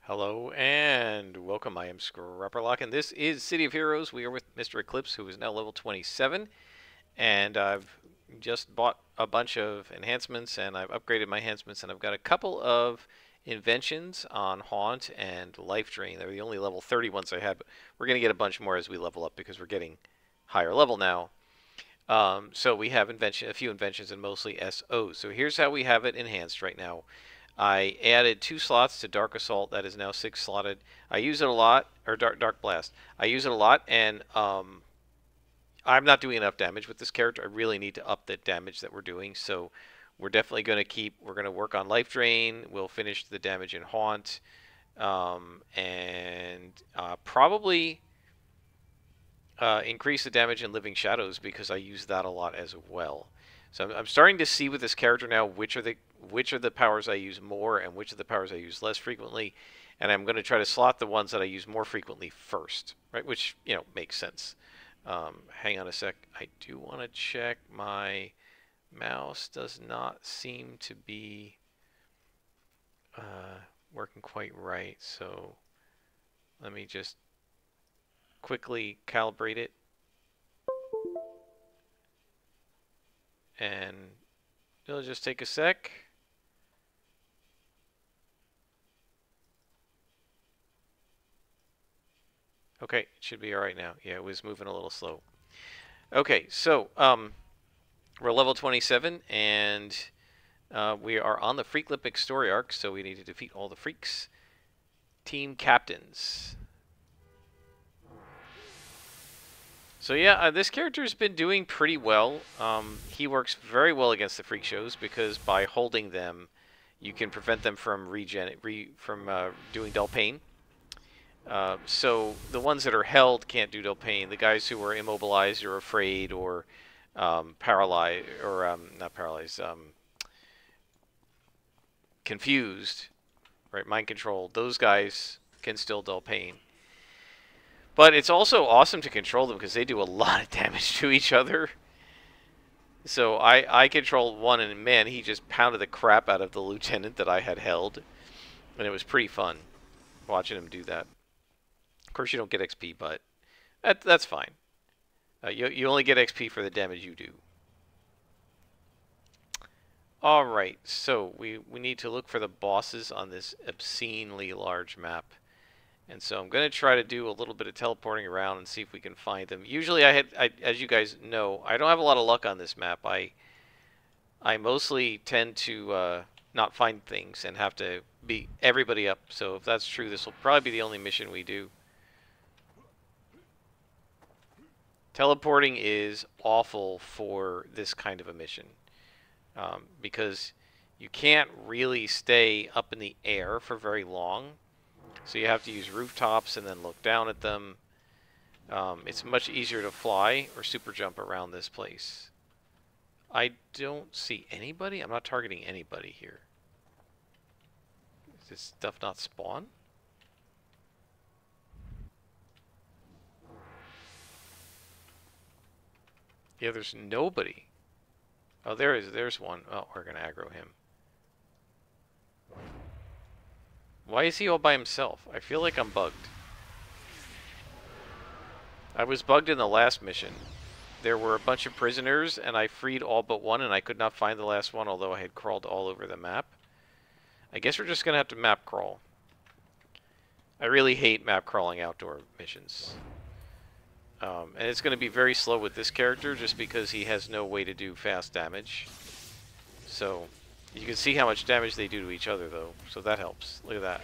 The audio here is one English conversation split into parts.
Hello and welcome. I am Scrapperlock, and this is City of Heroes. We are with Mister Eclipse, who is now level 27, and I've just bought a bunch of enhancements, and I've upgraded my enhancements, and I've got a couple of inventions on Haunt and Life Drain. They're the only level 30 ones I had, but we're going to get a bunch more as we level up because we're getting higher level now. So we have a few inventions, and mostly SOs. So here's how we have it enhanced right now. I added 2 slots to Dark Assault. That is now 6 slotted. I use it a lot, or Dark Blast. I use it a lot, and I'm not doing enough damage with this character. I really need to up the damage that we're doing. So we're definitely going to we're going to work on Life Drain. We'll finish the damage in Haunt, and probably increase the damage in Living Shadows because I use that a lot as well. So I'm starting to see with this character now which are the powers I use more and which of the powers I use less frequently, and I'm going to try to slot the ones that I use more frequently first, right? Which makes sense. Hang on a sec. I do want to check my mouse. Does not seem to be working quite right. So let me just quickly calibrate it. And it'll just take a sec. Okay, it should be all right now. Yeah, it was moving a little slow. Okay, so we're level 27, and we are on the Freak Olympic story arc, so we need to defeat all the freaks. Team captains. So yeah, this character's been doing pretty well. He works very well against the freak shows because by holding them, you can prevent them from doing dull pain. So the ones that are held can't do dull pain. The guys who are immobilized or afraid or paralyzed, or not paralyzed, confused, right, mind controlled, those guys can still dull pain. But it's also awesome to control them because they do a lot of damage to each other. So I controlled one, and man, he just pounded the crap out of the lieutenant that I had held. And it was pretty fun watching him do that. Of course, you don't get XP, but that's fine. You only get XP for the damage you do. Alright, so we need to look for the bosses on this obscenely large map. And so I'm going to try to do a little bit of teleporting around and see if we can find them. Usually, as you guys know, I don't have a lot of luck on this map. I mostly tend to not find things and have to beat everybody up. So if that's true, this will probably be the only mission we do. Teleporting is awful for this kind of a mission because you can't really stay up in the air for very long. So you have to use rooftops and then look down at them. It's much easier to fly or super jump around this place. I don't see anybody. I'm not targeting anybody here. Does this stuff not spawn? Yeah, there's nobody. Oh, there's one. Oh, we're gonna aggro him. Why is he all by himself? I feel like I'm bugged. I was bugged in the last mission. There were a bunch of prisoners, and I freed all but one, and I could not find the last one, although I had crawled all over the map. I guess we're just going to have to map crawl. I really hate map crawling outdoor missions. And it's going to be very slow with this character, just because he has no way to do fast damage. So you can see how much damage they do to each other, though, so that helps. Look at that.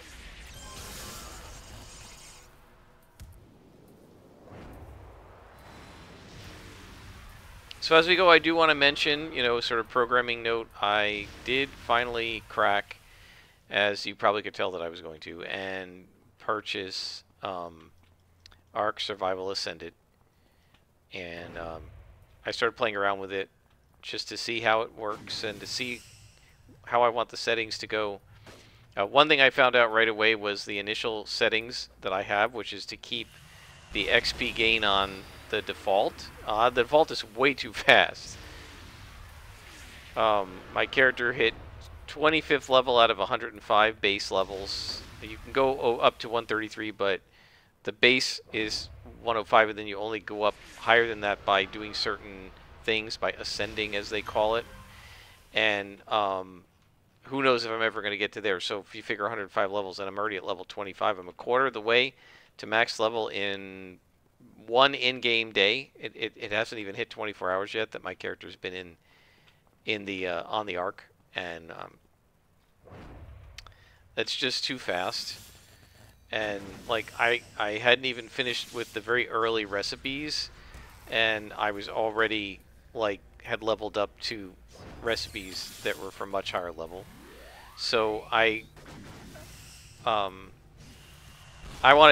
So as we go, I do want to mention, sort of programming note, I did finally crack, as you probably could tell that I was going to, and purchase Ark Survival Ascended. And I started playing around with it just to see how it works and to see how I want the settings to go. One thing I found out right away was the initial settings that I have, which is to keep the XP gain on the default. The default is way too fast. My character hit 25th level out of 105 base levels You can go up to 133, but the base is 105, and then you only go up higher than that by doing certain things, by ascending, as they call it. And who knows if I'm ever going to get to there. So if you figure 105 levels, and I'm already at level 25, I'm a quarter of the way to max level in one in-game day. It hasn't even hit 24 hours yet that my character's been in the on the Ark, and that's just too fast. And like I hadn't even finished with the very early recipes, and I was already like had leveled up to recipes that were from much higher level. So I want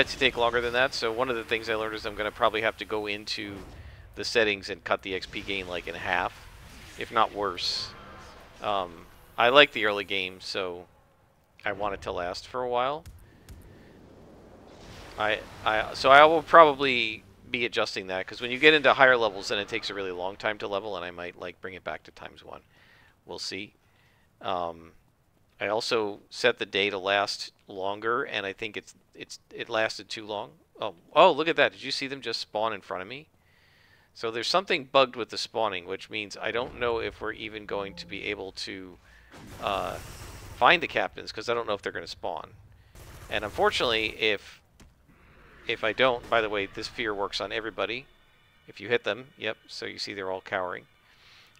it to take longer than that. So one of the things I learned is I'm going to probably have to go into the settings and cut the XP gain like in half, if not worse. I like the early game, so I want it to last for a while. So I will probably be adjusting that, because when you get into higher levels, then it takes a really long time to level, and I might like bring it back to ×1. We'll see. I also set the day to last longer, and I think it lasted too long. Oh, look at that! Did you see them just spawn in front of me? So there's something bugged with the spawning, which means I don't know if we're even going to be able to find the captains, because I don't know if they're going to spawn. And unfortunately, if I don't, by the way, this fear works on everybody. If you hit them, yep, so you see they're all cowering.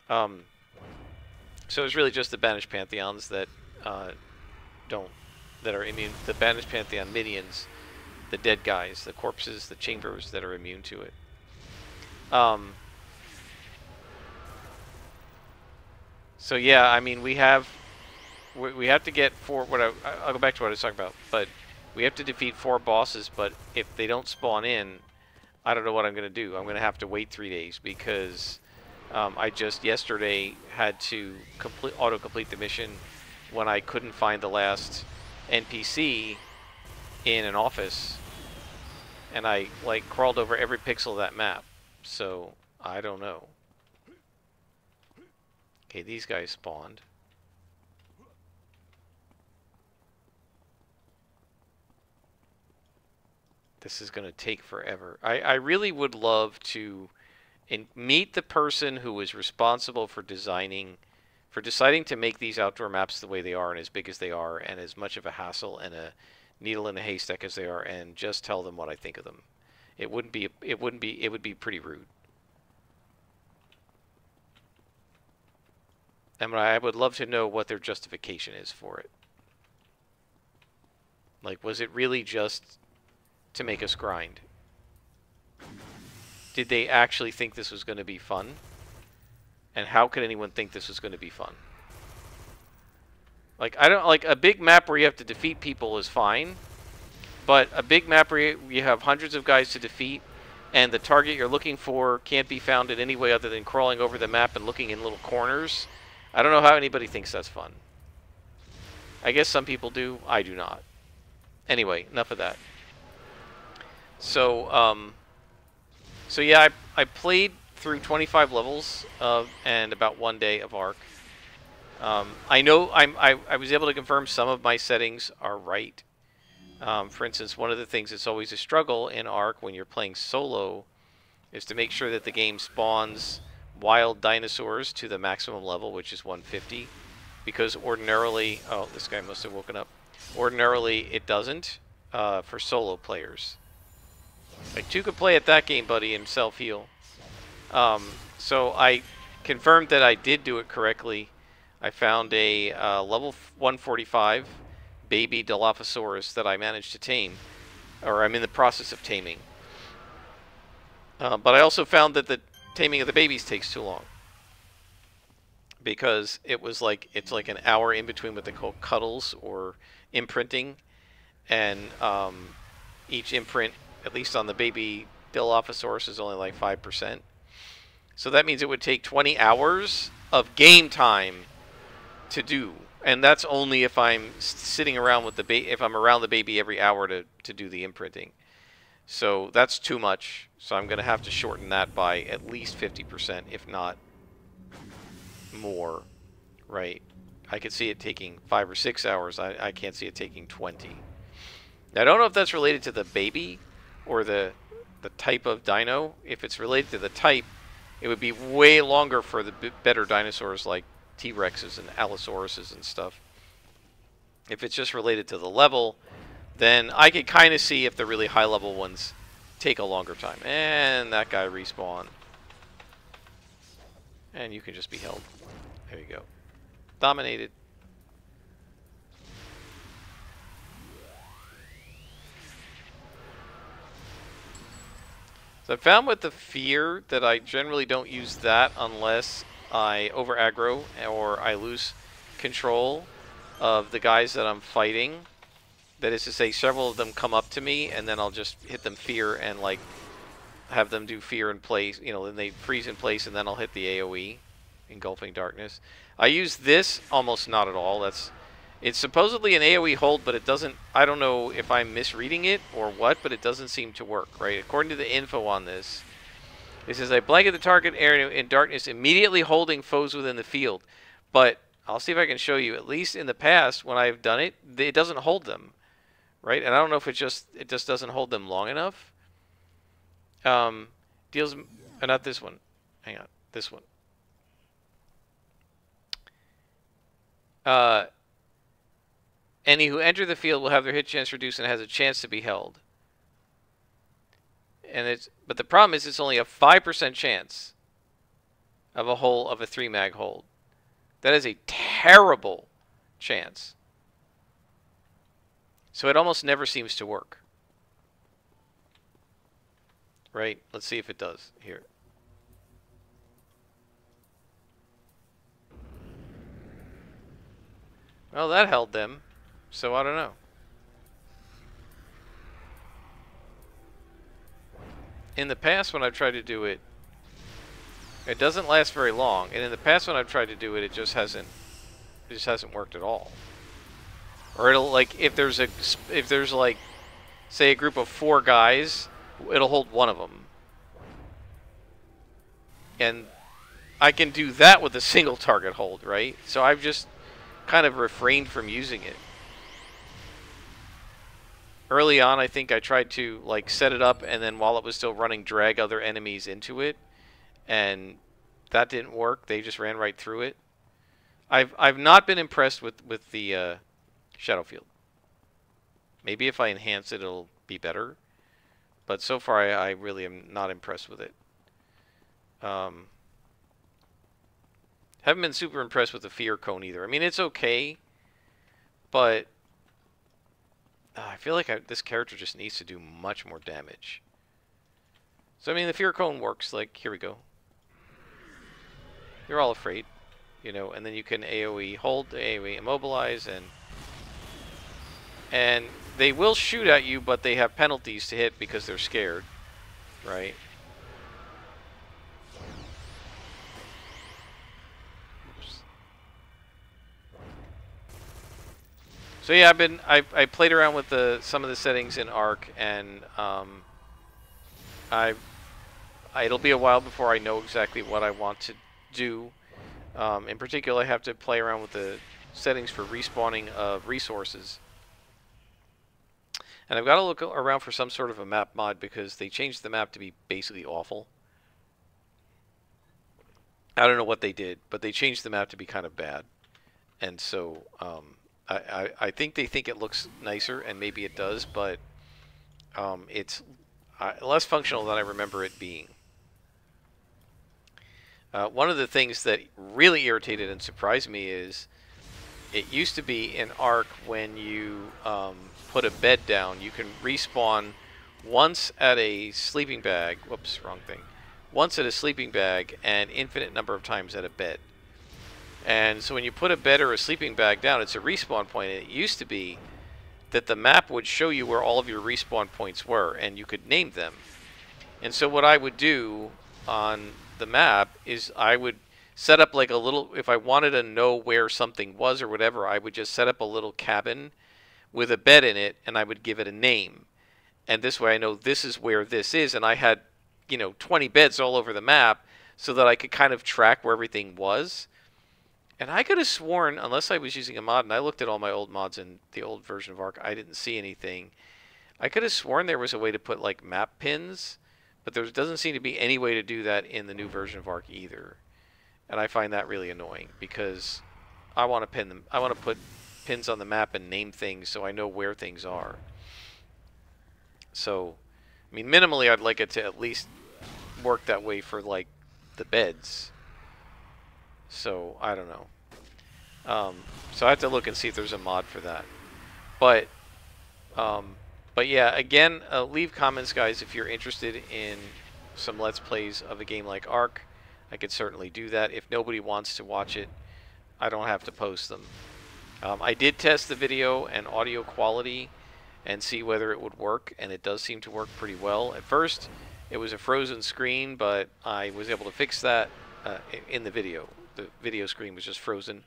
So it's really just the Banished Pantheons that that are immune. The Banished Pantheon minions, the dead guys, the corpses, the chambers that are immune to it. So yeah, I mean, we have to get 4. I'll go back to what I was talking about, but we have to defeat 4 bosses. But if they don't spawn in, I don't know what I'm going to do. I'm going to have to wait 3 days, because I just yesterday had to auto-complete the mission when I couldn't find the last NPC in an office, and I like crawled over every pixel of that map. So I don't know. Okay, these guys spawned. This is going to take forever. I really would love to meet the person who was responsible for deciding to make these outdoor maps the way they are and as big as they are and as much of a hassle and a needle in a haystack as they are, and just tell them what I think of them. It would be pretty rude. And I would love to know what their justification is for it. Like, was it really just to make us grind? Did they actually think this was going to be fun? And how could anyone think this was going to be fun? Like, I don't like a big map where you have to defeat people is fine, but a big map where you have hundreds of guys to defeat, and the target you're looking for can't be found in any way other than crawling over the map and looking in little corners. I don't know how anybody thinks that's fun. I guess some people do. I do not. Anyway, enough of that. So, so yeah, I played through 25 levels and about 1 day of Ark. I know I was able to confirm some of my settings are right. For instance, one of the things that's always a struggle in Ark when you're playing solo is to make sure that the game spawns wild dinosaurs to the maximum level, which is 150, because ordinarily, oh, this guy must have woken up. Ordinarily, it doesn't for solo players. Like, 2 could play at that game, buddy, and self-heal. So I confirmed that I did do it correctly. I found a level 145 baby Dilophosaurus that I managed to tame, or I'm in the process of taming. But I also found that the taming of the babies takes too long, because it's like an hour in between what they call cuddles or imprinting, and each imprint, at least on the baby Dilophosaurus, is only like 5%. So that means it would take 20 hours of game time to do, and that's only if I'm sitting around with the baby. If I'm around the baby every hour to do the imprinting. So that's too much. So I'm going to have to shorten that by at least 50%, if not more, right? I could see it taking 5 or 6 hours. I can't see it taking 20. Now, I don't know if that's related to the baby or the type of dino. If it's related to the type, it would be way longer for the better dinosaurs like T-Rexes and Allosauruses and stuff. If it's just related to the level, then I could kind of see if the really high level ones take a longer time. And that guy respawned. And you can just be held. There you go. Dominated. So I found with the fear that I generally don't use that unless I over aggro or I lose control of the guys that I'm fighting. That is to say, several of them come up to me and then I'll just hit them fear and like have them do fear in place, you know, then they freeze in place and then I'll hit the AoE, engulfing darkness. I use this almost not at all. It's supposedly an AoE hold, but it doesn't, I don't know if I'm misreading it or what, but it doesn't seem to work, right? According to the info on this, it says I blanket the target area in darkness, immediately holding foes within the field. But I'll see if I can show you, at least in the past when I've done it, it doesn't hold them, right? And I don't know if it just doesn't hold them long enough. Deals, not this one. Hang on, this one. Any who enter the field will have their hit chance reduced and has a chance to be held. And but the problem is it's only a 5% chance of a 3-mag hold. That is a terrible chance. So it almost never seems to work. Right? Let's see if it does here. Well, that held them. So I don't know. In the past when I've tried to do it, it doesn't last very long. And in the past when I've tried to do it, it just hasn't worked at all. Or it'll like if there's like say a group of 4 guys, it'll hold one of them. And I can do that with a single target hold, right? So I've just kind of refrained from using it. Early on, I think I tried to like set it up and then while it was still running, drag other enemies into it. And that didn't work. They just ran right through it. I've not been impressed with the shadow field. Maybe if I enhance it, it'll be better. But so far, I really am not impressed with it. Haven't been super impressed with the fear cone either. I mean, it's okay, but I feel like this character just needs to do much more damage. So, I mean, the fear cone works. Like, here we go. You're all afraid, you know, and then you can AoE hold, AoE immobilize, and they will shoot at you, but they have penalties to hit because they're scared, right? Oops. So yeah, I played around with some of the settings in Arc, and it'll be a while before I know exactly what I want to do. In particular, I have to play around with the settings for respawning of resources. And I've got to look around for some sort of a map mod because they changed the map to be basically awful. I don't know what they did, but they changed the map to be kind of bad. And so I think they think it looks nicer, and maybe it does, but it's less functional than I remember it being. One of the things that really irritated and surprised me is it used to be in Arc when you put a bed down, you can respawn once at a sleeping bag. Whoops, wrong thing. Once at a sleeping bag and infinite number of times at a bed. And so when you put a bed or a sleeping bag down, it's a respawn point. And it used to be that the map would show you where all of your respawn points were, and you could name them. And so what I would do on the map is I would set up like a little, if I wanted to know where something was or whatever, I would just set up a little cabin with a bed in it, and I would give it a name. And this way I know this is where this is, and I had, you know, 20 beds all over the map so that I could kind of track where everything was. And I could have sworn, unless I was using a mod, and I looked at all my old mods in the old version of Arc, I didn't see anything, I could have sworn there was a way to put like map pins, but there doesn't seem to be any way to do that in the new version of Ark either. And I find that really annoying because I want to pin them. I want to put pins on the map and name things so I know where things are. So, I mean, minimally, I'd like it to at least work that way for like the beds. So I don't know. So I have to look and see if there's a mod for that. But yeah, again, leave comments, guys, if you're interested in some Let's Plays of a game like Ark. I could certainly do that. If nobody wants to watch it, I don't have to post them. I did test the video and audio quality and see whether it would work, and it does seem to work pretty well. At first, it was a frozen screen, but I was able to fix that in the video. The video screen was just frozen.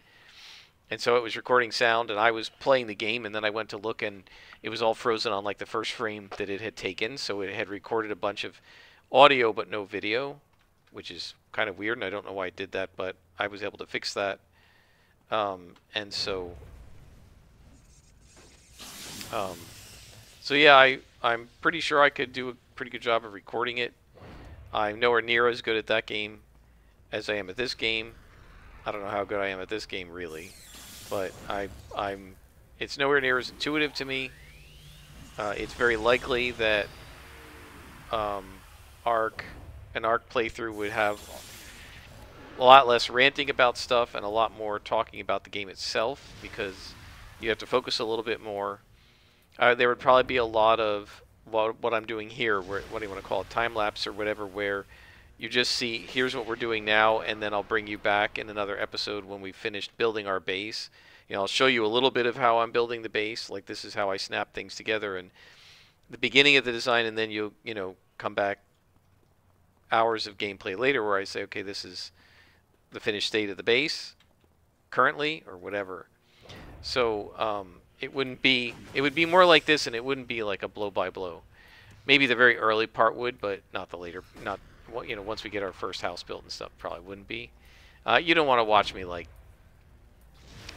And so it was recording sound, and I was playing the game, and then I went to look, and it was all frozen on like the first frame that it had taken. So it had recorded a bunch of audio but no video, which is kind of weird, and I don't know why it did that, but I was able to fix that. And so yeah, I'm pretty sure I could do a pretty good job of recording it. I'm nowhere near as good at that game as I am at this game. I don't know how good I am at this game, really. But it's nowhere near as intuitive to me. It's very likely that an Ark playthrough would have a lot less ranting about stuff and a lot more talking about the game itself, because you have to focus a little bit more. There would probably be a lot of what I'm doing here, what do you want to call it, time-lapse or whatever, where you just see, here's what we're doing now, and then I'll bring you back in another episode when we've finished building our base. You know, I'll show you a little bit of how I'm building the base, like this is how I snap things together, and the beginning of the design, and then you know, come back hours of gameplay later where I say, okay, this is the finished state of the base currently, or whatever. So it would be more like this, and it wouldn't be like a blow by blow. Maybe the very early part would, but not the later, not, you know, once we get our first house built and stuff, probably wouldn't be. You don't want to watch me like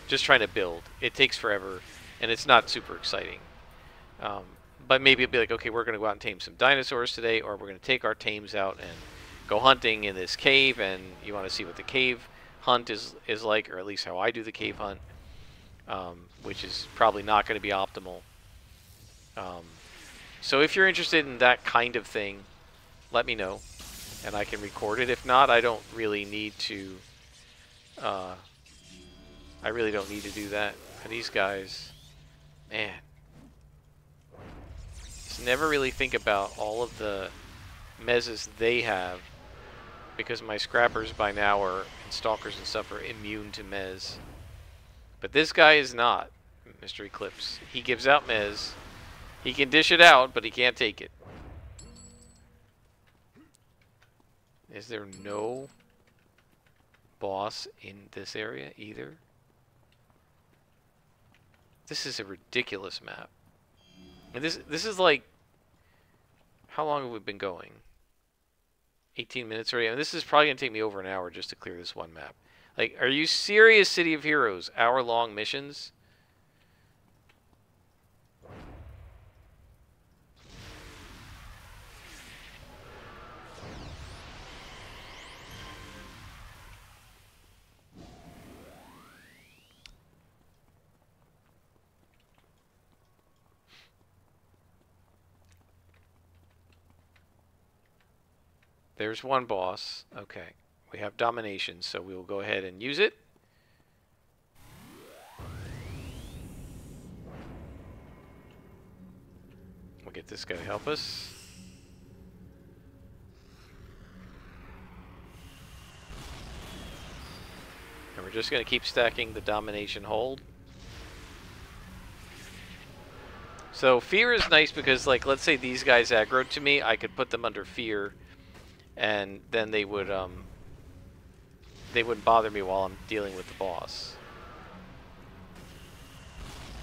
just trying to build. It takes forever, and it's not super exciting. But maybe it'd be like, okay, we're going to go out and tame some dinosaurs today, or we're going to take our tames out and go hunting in this cave, and you want to see what the cave hunt is like, or at least how I do the cave hunt, which is probably not going to be optimal. So if you're interested in that kind of thing, let me know, and I can record it. If not, I don't really need to. I really don't need to do that. And these guys, man, just never really think about all of the mezzes they have, because my scrappers by now and stalkers and stuff are immune to mezz. But this guy is not, Mister Eclipse. He gives out mezz. He can dish it out, but he can't take it. Is there no boss in this area either? This is a ridiculous map. And this is like, how long have we been going? 18 minutes already. I mean, this is probably going to take me over an hour just to clear this one map. Like, are you serious, City of Heroes? Hour-long missions? There's one boss. Okay. We have domination, so we will go ahead and use it. We'll get this guy to help us. And we're just going to keep stacking the domination hold. So fear is nice because, like, let's say these guys aggroed to me, I could put them under fear, and then they wouldn't bother me while I'm dealing with the boss.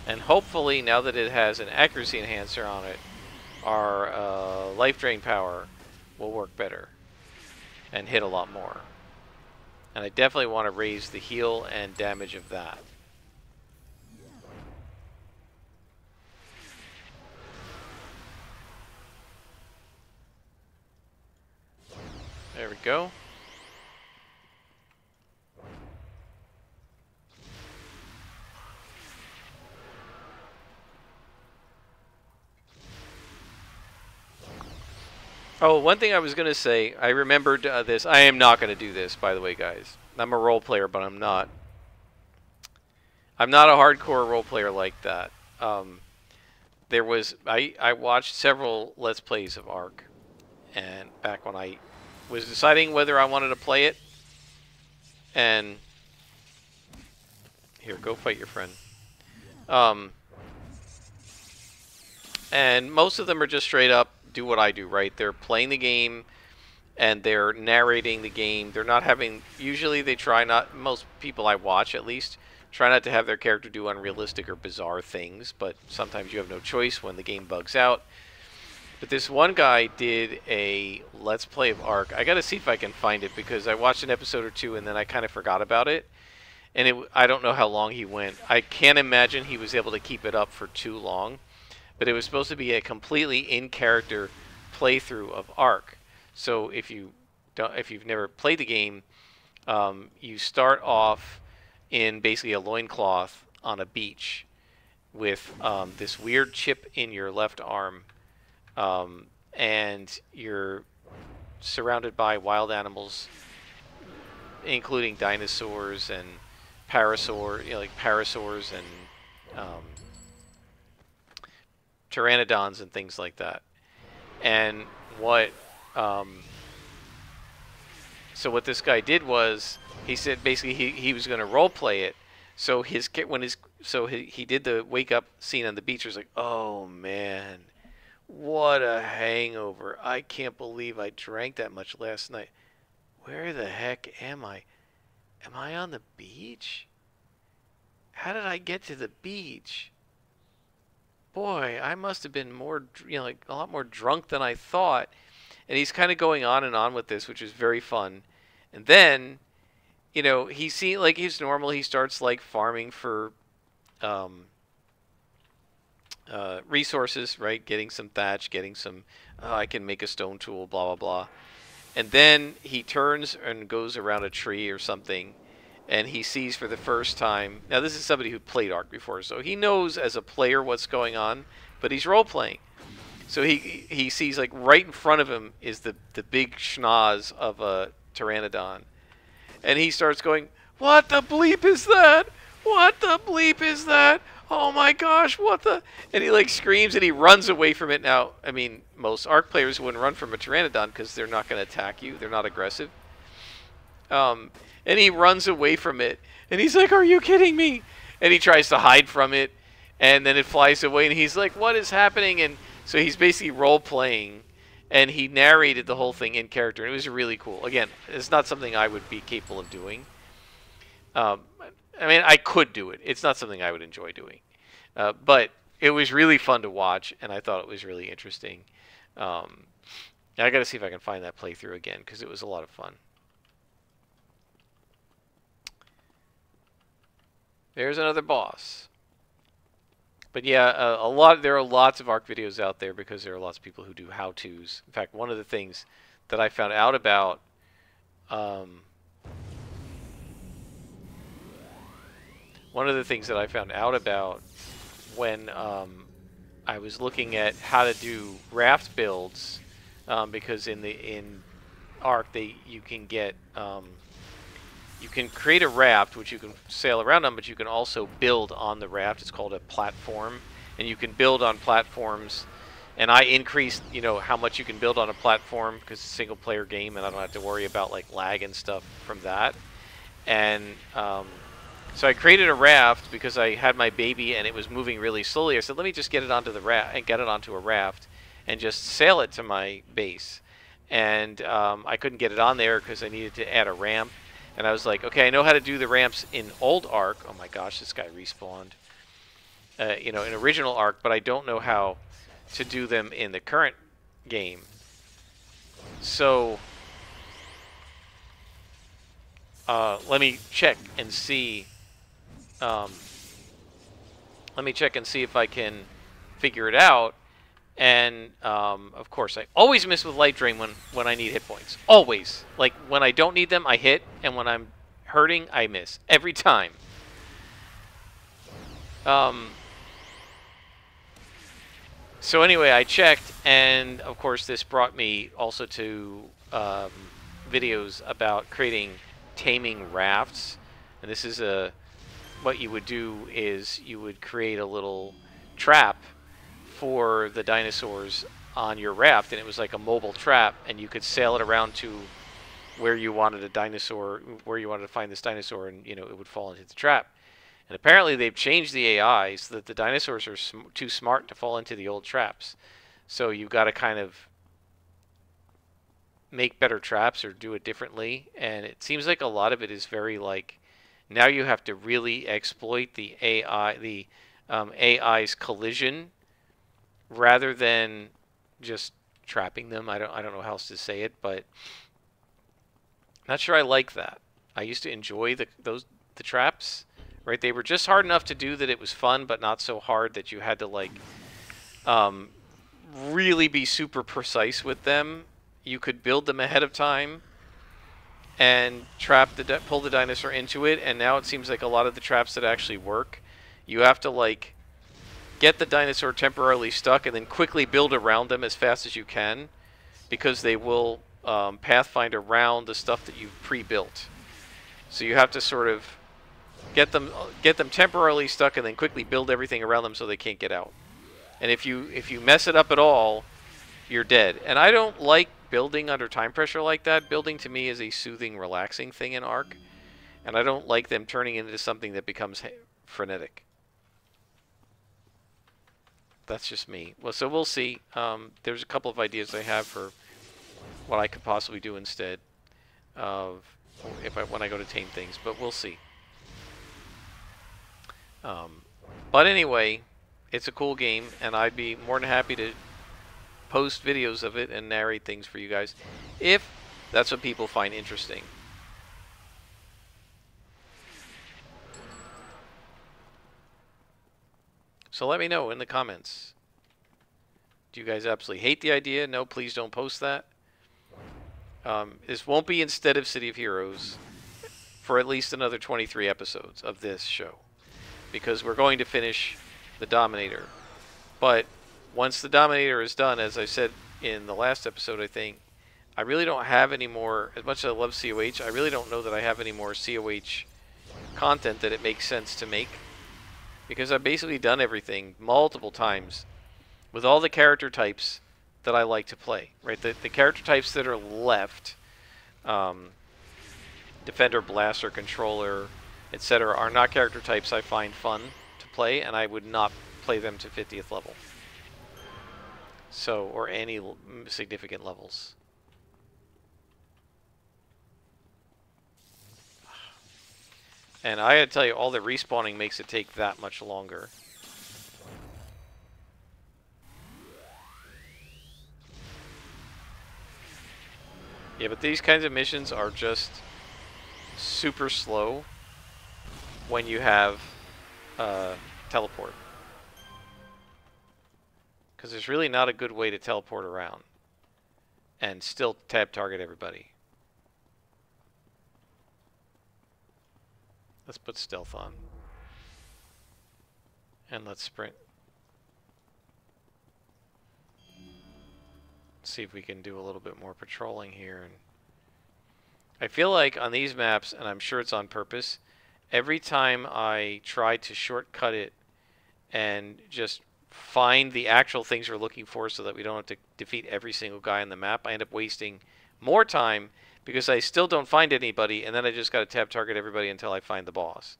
And hopefully, now that it has an accuracy enhancer on it, our life drain power will work better and hit a lot more. And I definitely want to raise the heal and damage of that. go. Oh, one thing I was going to say, I remembered this. I am not going to do this, by the way, guys. I'm a role player, but I'm not. I'm not a hardcore role player like that. I watched several Let's Plays of Ark, and back when I was deciding whether I wanted to play it, and here, go fight your friend. And most of them are just straight up do what I do, right? They're playing the game and they're narrating the game. They're not having, usually they try not, most people I watch at least, try not to have their character do unrealistic or bizarre things, but sometimes you have no choice when the game bugs out. But this one guy did a Let's Play of Ark. I gotta see if I can find it because I watched an episode or two and then I kind of forgot about it. And I don't know how long he went. I can't imagine he was able to keep it up for too long. But it was supposed to be a completely in-character playthrough of Ark. So if you've never played the game, you start off in basically a loincloth on a beach with this weird chip in your left arm, and you're surrounded by wild animals, including dinosaurs and like parasaurs and pteranodons and things like that. And what so what this guy did was he said basically he was going to role play it. So he did the wake up scene on the beach. It was like, oh man, what a hangover! I can't believe I drank that much last night. Where the heck am I? Am I on the beach? How did I get to the beach? Boy, I must have been more, like a lot more drunk than I thought. And he's kind of going on and on with this, which is very fun. And then, like he's normal. He starts like farming for resources, right? Getting some thatch, getting some, I can make a stone tool, blah, blah, blah. And then he turns and goes around a tree or something. And he sees for the first time, now this is somebody who played Ark before, so he knows as a player what's going on, but he's role-playing. So he sees, like, right in front of him is the big schnoz of a pteranodon. And he starts going, what the bleep is that? What the bleep is that? Oh my gosh, what the... And he, like, screams and he runs away from it. Now, I mean, most Ark players wouldn't run from a pteranodon because they're not going to attack you. They're not aggressive. And he runs away from it. And he's like, are you kidding me? And he tries to hide from it. And then it flies away. And he's like, what is happening? And so he's basically role-playing. And he narrated the whole thing in character. And it was really cool. Again, it's not something I would be capable of doing. I mean, I could do it. It's not something I would enjoy doing. But it was really fun to watch. And I thought it was really interesting. I got to see if I can find that playthrough again. Because it was a lot of fun. There's another boss. But yeah, there are lots of Ark videos out there because there are lots of people who do how-tos. In fact, one of the things that I found out about when I was looking at how to do raft builds, because in Ark you can get you can create a raft, which you can sail around on, but you can also build on the raft. It's called a platform, and you can build on platforms. And I increased, how much you can build on a platform because it's a single-player game, and I don't have to worry about like lag and stuff from that. And so I created a raft because I had my baby and it was moving really slowly. I said, let me just get it onto the raft and get it onto a raft and just sail it to my base. And I couldn't get it on there because I needed to add a ramp. And I was like, okay, I know how to do the ramps in old Ark. Oh my gosh, this guy respawned. In original Ark, but I don't know how to do them in the current game. So let me check and see. Let me check and see if I can figure it out. And of course, I always miss with light drain when I need hit points. Always. Like when I don't need them, I hit, and when I'm hurting, I miss every time. So anyway, I checked, and of course, this brought me also to videos about creating taming rafts. And this is what you would do is you would create a little trap for the dinosaurs on your raft, and it was like a mobile trap, and you could sail it around to where you wanted a dinosaur, where you wanted to find this dinosaur, and it would fall into the trap. And apparently they've changed the AI so that the dinosaurs are too smart to fall into the old traps. So you've got to kind of make better traps or do it differently. And it seems like a lot of it is very like, now you have to really exploit the AI's collision rather than just trapping them. I don't know how else to say it, but not sure I like that. I used to enjoy the traps. Right, they were just hard enough to do that it was fun, but not so hard that you had to like really be super precise with them. You could build them ahead of time and pull the dinosaur into it. And now it seems like a lot of the traps that actually work, you have to like get the dinosaur temporarily stuck and then quickly build around them as fast as you can, because they will pathfind around the stuff that you've pre-built. So you have to sort of get them temporarily stuck and then quickly build everything around them so they can't get out. And if you mess it up at all, you're dead. And I don't like building under time pressure like that. Building to me is a soothing, relaxing thing in Ark, and I don't like them turning into something that becomes frenetic. That's just me. Well, so we'll see. There's a couple of ideas I have for what I could possibly do instead of when I go to tame things, but we'll see. But anyway, it's a cool game, and I'd be more than happy to post videos of it and narrate things for you guys if that's what people find interesting. So let me know in the comments. Do you guys absolutely hate the idea? No, please don't post that. This won't be instead of City of Heroes for at least another 23 episodes of this show, because we're going to finish the Dominator. But once the Dominator is done, as I said in the last episode, I think, I really don't have any more, as much as I love COH, I really don't know that I have any more COH content that it makes sense to make, because I've basically done everything multiple times with all the character types that I like to play, right? The character types that are left, Defender, Blaster, Controller, etc., are not character types I find fun to play, and I would not play them to 50th level. So, or any significant levels. And I gotta tell you, all the respawning makes it take that much longer. Yeah, but these kinds of missions are just super slow when you have teleport. Because there's really not a good way to teleport around and still tab target everybody. Let's put stealth on. And let's sprint. See if we can do a little bit more patrolling here. And I feel like on these maps, and I'm sure it's on purpose, every time I try to shortcut it and just find the actual things we're looking for so that we don't have to defeat every single guy on the map, I end up wasting more time because I still don't find anybody, and then I just got to tab target everybody until I find the boss.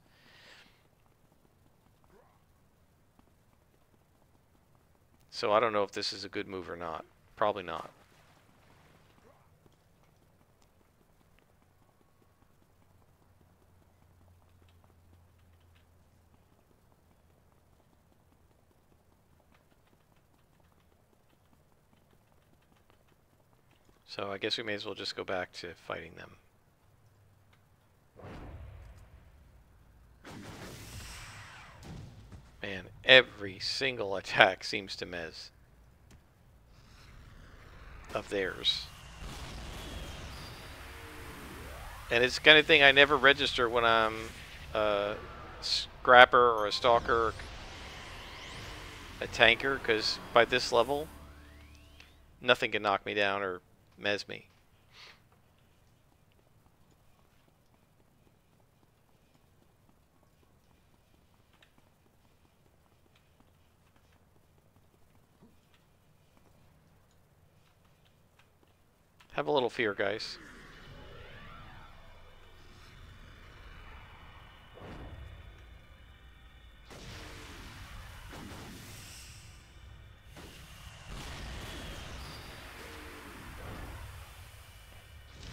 So I don't know if this is a good move or not. Probably not. So I guess we may as well just go back to fighting them. Man, every single attack seems to mez. of theirs. And it's the kind of thing I never register when I'm a scrapper or a stalker, or a tanker, because by this level, nothing can knock me down or mez me. Have a little fear, guys.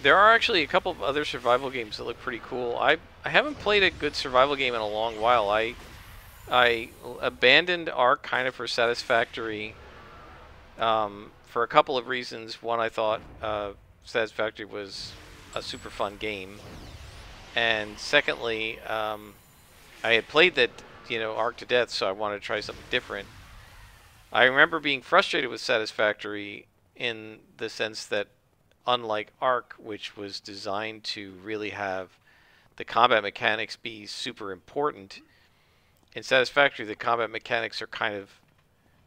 There are actually a couple of other survival games that look pretty cool. I haven't played a good survival game in a long while. I abandoned Ark kind of for Satisfactory for a couple of reasons. One, I thought Satisfactory was a super fun game, and secondly, I had played that Ark to death, so I wanted to try something different. I remember being frustrated with Satisfactory in the sense that, unlike Ark, which was designed to really have the combat mechanics be super important, in Satisfactory the combat mechanics are kind of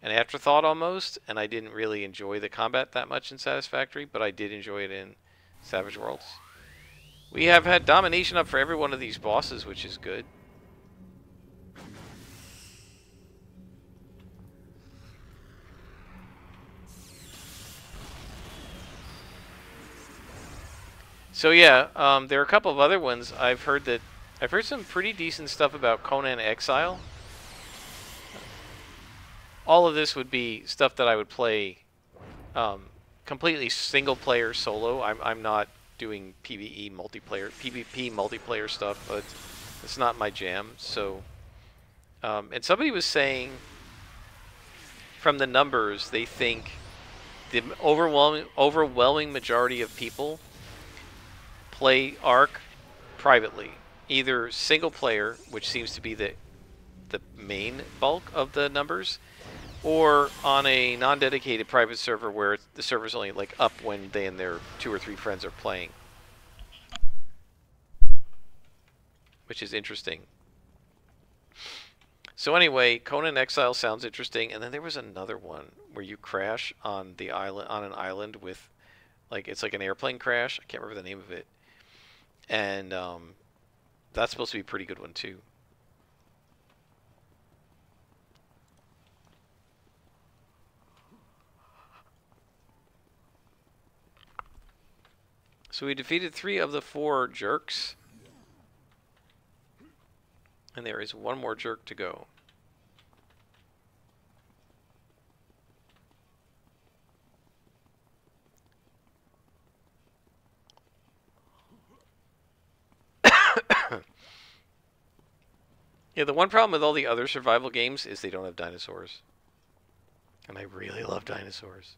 an afterthought almost, and I didn't really enjoy the combat that much in Satisfactory, but I did enjoy it in Savage Worlds. We have had domination up for every one of these bosses, which is good. So yeah, there are a couple of other ones. I've heard some pretty decent stuff about Conan Exile. All of this would be stuff that I would play completely single player solo. I'm not doing PvE multiplayer, PvP multiplayer stuff, but it's not my jam. So, and somebody was saying from the numbers, they think the overwhelming majority of people play Ark privately, either single player, which seems to be the main bulk of the numbers, or on a non-dedicated private server where the server's only like up when they and their 2 or 3 friends are playing, which is interesting. So anyway, Conan Exile sounds interesting, and then there was another one where you crash on the island, on an island with, like, it's like an airplane crash. I can't remember the name of it. And that's supposed to be a pretty good one too. So we defeated 3 of the 4 jerks. And there is one more jerk to go. Yeah, the one problem with all the other survival games is they don't have dinosaurs. And I really love dinosaurs.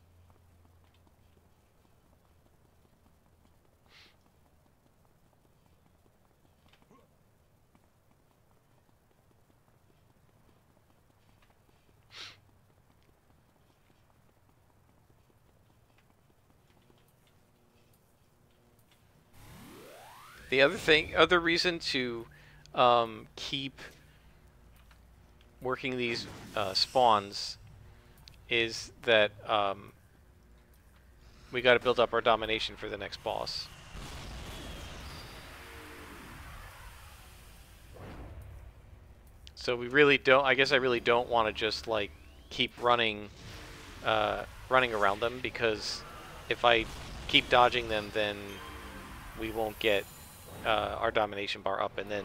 The other reason to keep working these spawns is that we got to build up our domination for the next boss. So we really don't. I guess I really don't want to just like keep running around them, because if I keep dodging them, then we won't get our domination bar up, and then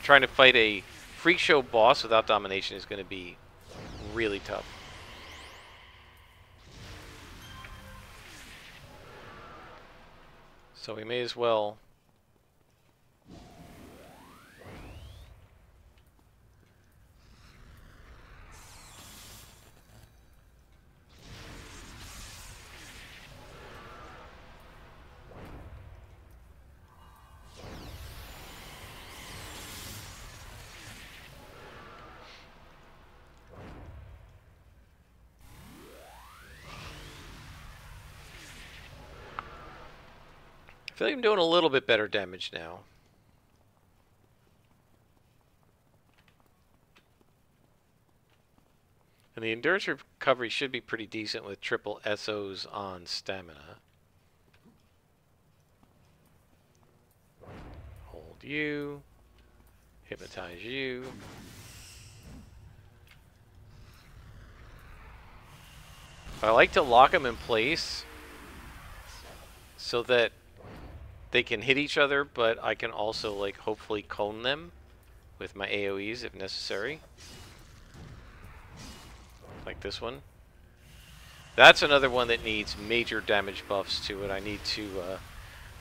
trying to fight a freak show boss without domination is going to be really tough. So we may as well feel like I'm doing a little bit better damage now. And the endurance recovery should be pretty decent with triple SOs on stamina. Hold you. Hypnotize you. I like to lock them in place so that they can hit each other, but I can also, like, hopefully cone them with my AoEs if necessary. Like this one. That's another one that needs major damage buffs to it. I need to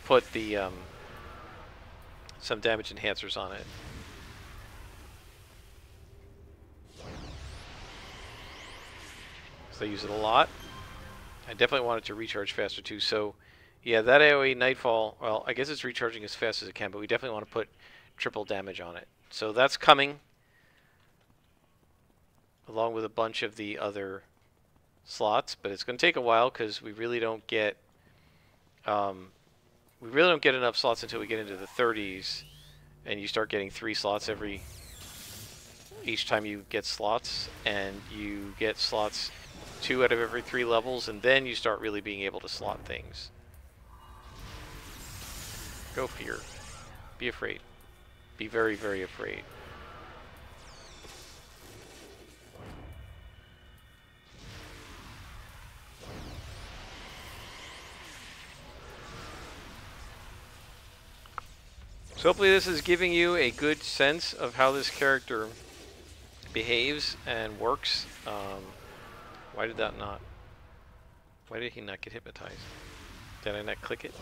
put the some damage enhancers on it. So I use it a lot. I definitely want it to recharge faster too. So yeah, that AoE Nightfall, well, I guess it's recharging as fast as it can, but we definitely want to put triple damage on it. So that's coming, along with a bunch of the other slots, but it's going to take a while because we really don't get enough slots until we get into the 30s, and you start getting 3 slots each time you get slots, and you get slots 2 out of every 3 levels, and then you start really being able to slot things. Go fear. Be afraid. Be very, very afraid. So hopefully this is giving you a good sense of how this character behaves and works. Why did that not? Why did he not get hypnotized? Did I not click it?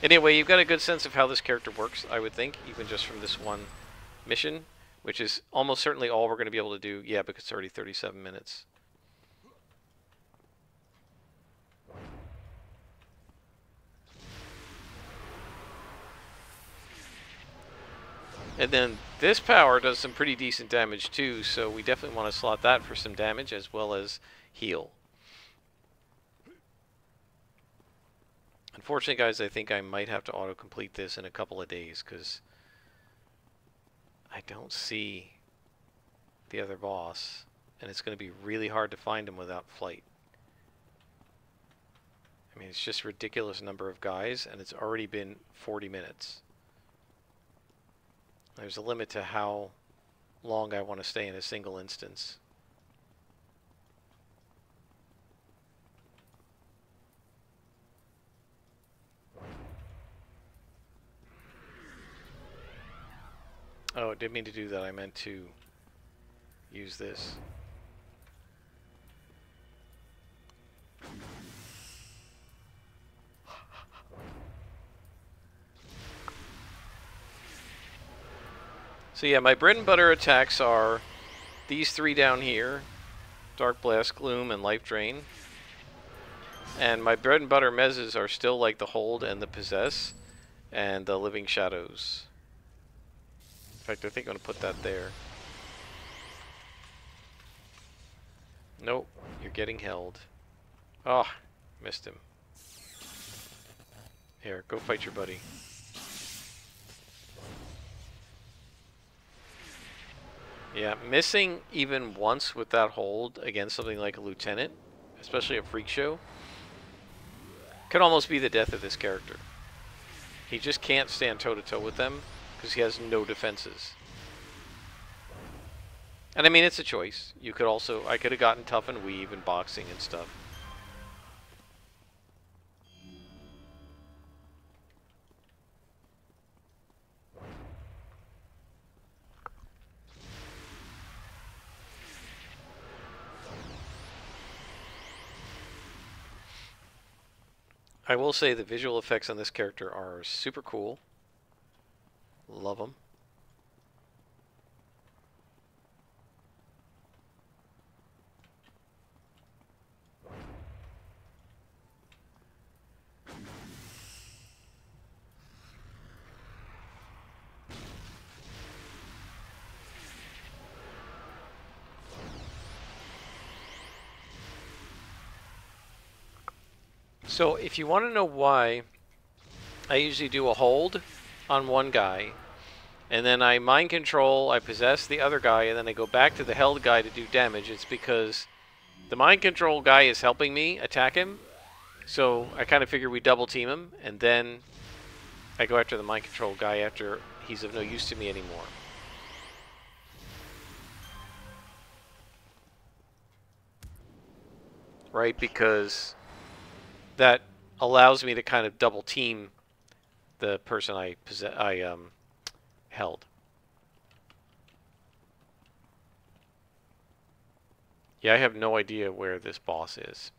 Anyway, you've got a good sense of how this character works, I would think, even just from this one mission, which is almost certainly all we're going to be able to do. Yeah, because it's already 37 minutes. And then this power does some pretty decent damage too, so we definitely want to slot that for some damage as well as heal. Unfortunately, guys, I think I might have to auto-complete this in a couple of days because I don't see the other boss, and it's going to be really hard to find him without flight. I mean, it's just a ridiculous number of guys, and it's already been 40 minutes. There's a limit to how long I want to stay in a single instance. Oh, I didn't mean to do that. I meant to use this. So yeah, my bread and butter attacks are these 3 down here: Dark Blast, Gloom, and Life Drain. And my bread and butter mezzes are still like the Hold and the Possess and the Living Shadows. In fact, I think I'm going to put that there. Nope, you're getting held. Oh, missed him. Here, go fight your buddy. Yeah, missing even once with that hold against something like a lieutenant, especially a freak show, could almost be the death of this character. He just can't stand toe-to-toe with them because he has no defenses. And I mean, it's a choice. You could also, I could have gotten tough and weave and boxing and stuff. I will say the visual effects on this character are super cool. Love them. So if you want to know why I usually do a hold on one guy, and then I mind control, I possess the other guy, and then I go back to the held guy to do damage. It's because the mind control guy is helping me attack him, so I kind of figure we double team him, and then I go after the mind control guy after he's of no use to me anymore. Right, because that allows me to kind of double team the person I held. Yeah, I have no idea where this boss is.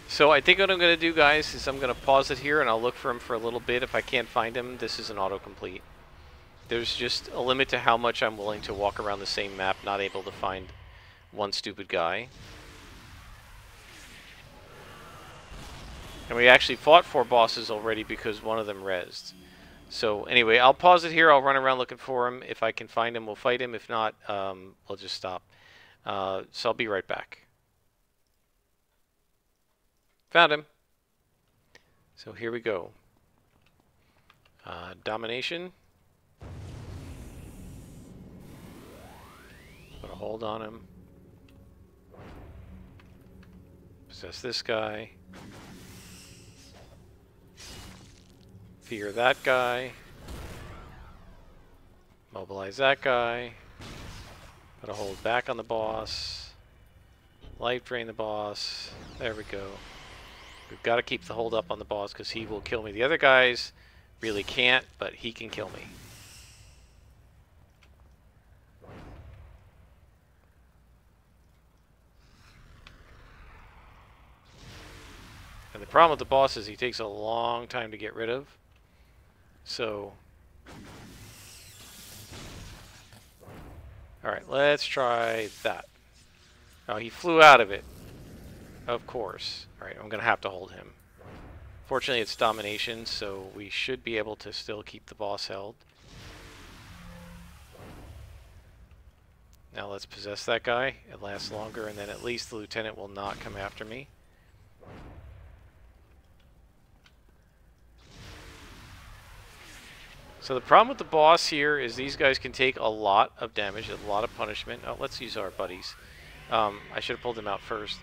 So I think what I'm going to do, guys, is I'm going to pause it here and I'll look for him for a little bit. If I can't find him, this is an autocomplete. There's just a limit to how much I'm willing to walk around the same map, not able to find one stupid guy. And we actually fought 4 bosses already because one of them rezzed. So anyway, I'll pause it here. I'll run around looking for him. If I can find him, we'll fight him. If not, we'll just stop. So I'll be right back. Found him. So here we go. Domination. Put a hold on him. Possess this guy. Fear that guy. Mobilize that guy. Put a hold back on the boss. Life drain the boss. There we go. We've got to keep the hold up on the boss because he will kill me. The other guys really can't, but he can kill me. And the problem with the boss is he takes a long time to get rid of. So, alright, let's try that. Oh, he flew out of it. Of course. Alright, I'm going to have to hold him. Fortunately, it's domination, so we should be able to still keep the boss held. Now let's possess that guy. It lasts longer, and then at least the lieutenant will not come after me. So the problem with the boss here is these guys can take a lot of damage, a lot of punishment. Oh, let's use our buddies. I should have pulled them out first.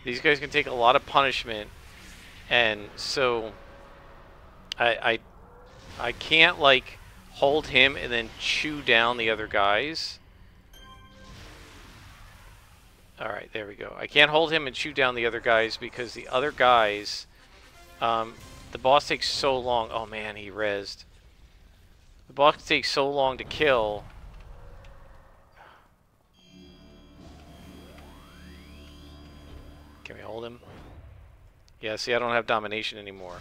These guys can take a lot of punishment, and so I can't like hold him and then chew down the other guys. Alright, there we go. I can't hold him and chew down the other guys because the other guys, the boss takes so long. Oh man, he rezzed. The boss takes so long to kill. Can we hold him? Yeah, see, I don't have domination anymore.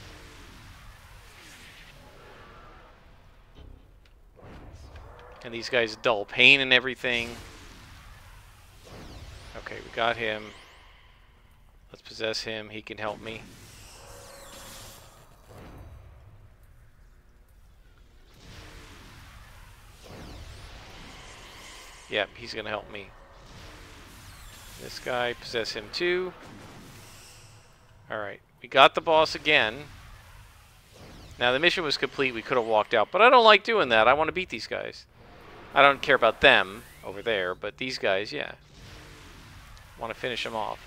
And these guys dull pain and everything. Okay, we got him. Let's possess him. He can help me. Yep, he's gonna help me. This guy, possess him too. Alright, we got the boss again. Now the mission was complete, we could have walked out, but I don't like doing that. I want to beat these guys. I don't care about them over there, but these guys, yeah. I want to finish them off.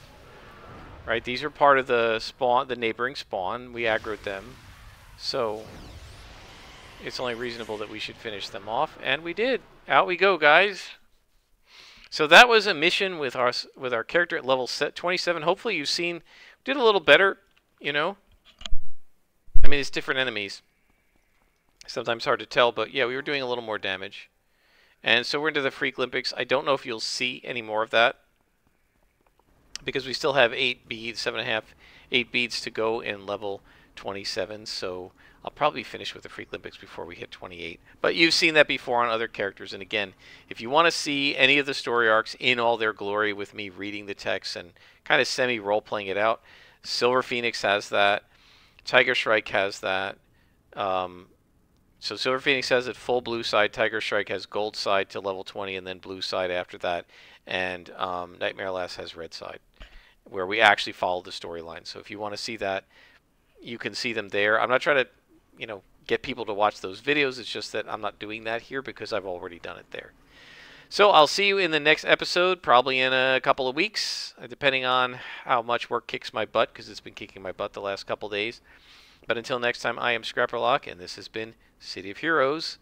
Right, these are part of the spawn, the neighboring spawn. We aggroed them. So it's only reasonable that we should finish them off, and we did. Out we go, guys. So that was a mission with our character at level 27. Hopefully you've seen, did a little better, you know. I mean, it's different enemies. Sometimes hard to tell, but yeah, we were doing a little more damage. And so we're into the Freak Olympics. I don't know if you'll see any more of that because we still have 8 beads, 7.5, 8 beads to go in level 27. So I'll probably finish with the Freak Olympics before we hit 28. But you've seen that before on other characters. And again, if you want to see any of the story arcs in all their glory with me reading the text and kind of semi-role-playing it out, Silver Phoenix has that. Tiger Strike has that. So Silver Phoenix has it full blue side. Tiger Strike has gold side to level 20, and then blue side after that. And Nightmare Lass has red side, where we actually follow the storyline. So if you want to see that, you can see them there. I'm not trying to, get people to watch those videos. It's just that I'm not doing that here because I've already done it there. So I'll see you in the next episode, probably in a couple of weeks, depending on how much work kicks my butt, because it's been kicking my butt the last couple of days. But until next time, I am Scrapperlock, and this has been City of Heroes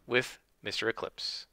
with Mr. Eclipse.